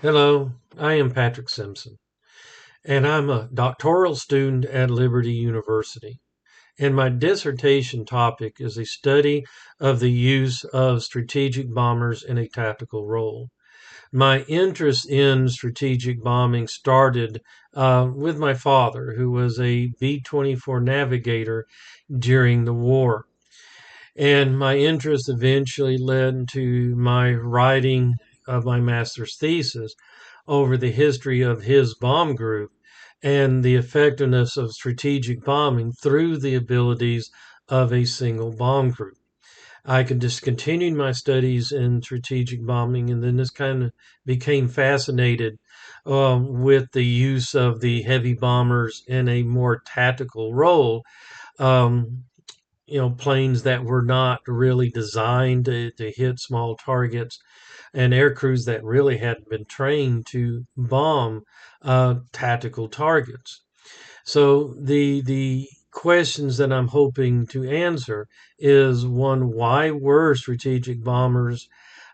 Hello, I am Patrick Simpson, and I'm a doctoral student at Liberty University. And my dissertation topic is a study of the use of strategic bombers in a tactical role. My interest in strategic bombing started with my father, who was a B-24 navigator during the war. And my interest eventually led to my writing of my master's thesis over the history of his bomb group and the effectiveness of strategic bombing through the abilities of a single bomb group. I could just continue my studies in strategic bombing, and then this kind of became fascinated with the use of the heavy bombers in a more tactical role. Um, Planes that were not really designed to hit small targets and air crews that really hadn't been trained to bomb tactical targets. So the questions that I'm hoping to answer is one, why were strategic bombers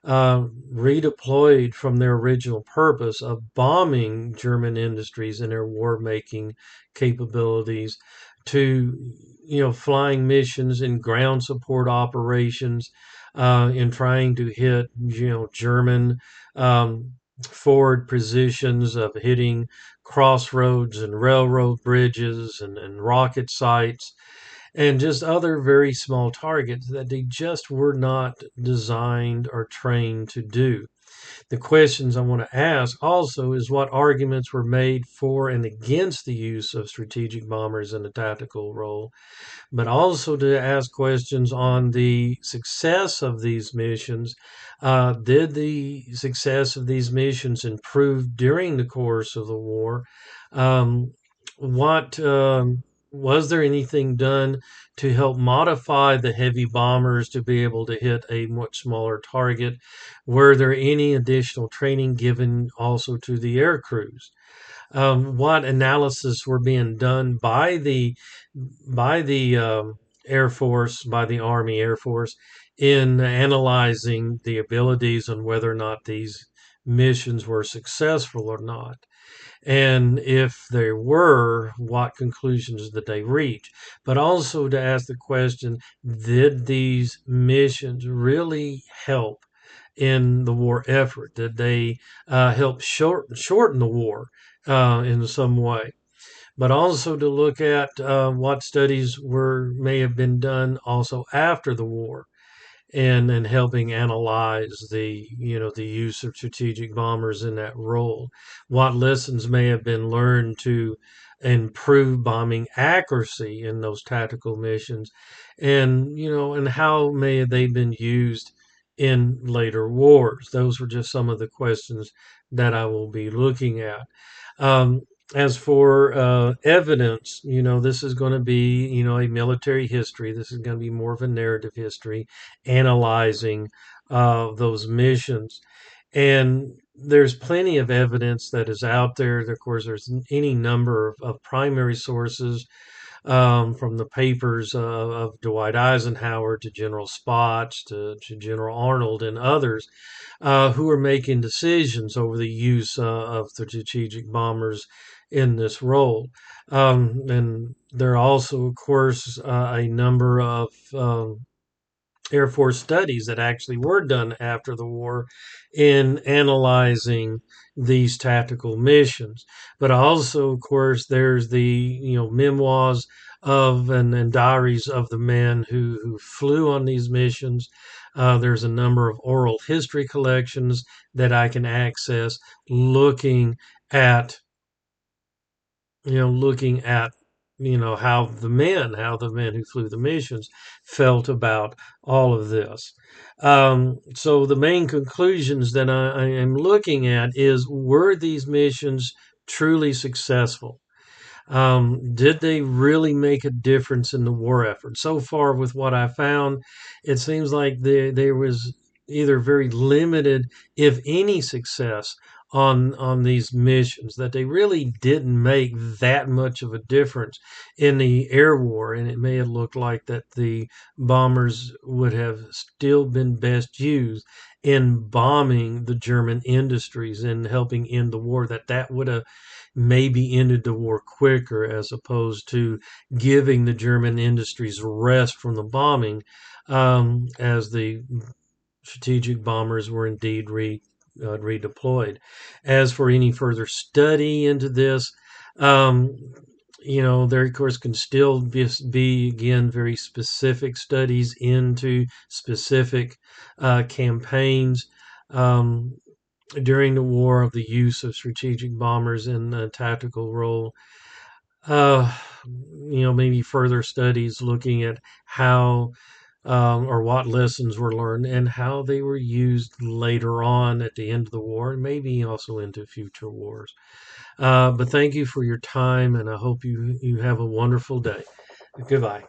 redeployed from their original purpose of bombing German industries and their war making capabilities to flying missions and ground support operations in trying to hit German um, forward positions of hitting crossroads and railroad bridges and rocket sites and just other very small targets that they just were not designed or trained to do. The questions I want to ask also is what arguments were made for and against the use of strategic bombers in a tactical role, but also to ask questions on the success of these missions. Did the success of these missions improve during the course of the war? What Was there anything done to help modify the heavy bombers to be able to hit a much smaller target? Were there any additional training given also to the air crews? What analysis were being done by the Air Force, by the Army Air Force, in analyzing the abilities and whether or not these missions were successful or not. And if they were, what conclusions did they reach? But also to ask the question, did these missions really help in the war effort? Did they help shorten the war in some way? But also to look at what studies may have been done also after the war and helping analyze the use of strategic bombers in that role. What lessons may have been learned to improve bombing accuracy in those tactical missions, and how may they been used in later wars. Those were just some of the questions that I will be looking at. Um, as for evidence, this is going to be, a military history. This is going to be more of a narrative history, analyzing those missions. And there's plenty of evidence that is out there. Of course, there's any number of primary sources from the papers of Dwight Eisenhower to General Spots to General Arnold and others who are making decisions over the use of the strategic bombers in this role. And there are also, of course, a number of Air Force studies that actually were done after the war in analyzing these tactical missions. But also, of course, there's the memoirs of and diaries of the men who flew on these missions. There's a number of oral history collections that I can access looking at looking at how the men who flew the missions felt about all of this. So the main conclusions that I am looking at is, were these missions truly successful? Did they really make a difference in the war effort? So far, with what I found, it seems like there was either very limited, if any, success on these missions, that they really didn't make that much of a difference in the air war, and it may have looked like that the bombers would have still been best used in bombing the German industries and helping end the war, that would have maybe ended the war quicker, as opposed to giving the German industries rest from the bombing, as the strategic bombers were indeed redeployed. As for any further study into this, um, there of course can still be again very specific studies into specific campaigns um, during the war of the use of strategic bombers in a tactical role. Uh, maybe further studies looking at how or what lessons were learned and how they were used later on at the end of the war, and maybe also into future wars. But thank you for your time, and I hope you have a wonderful day. Goodbye.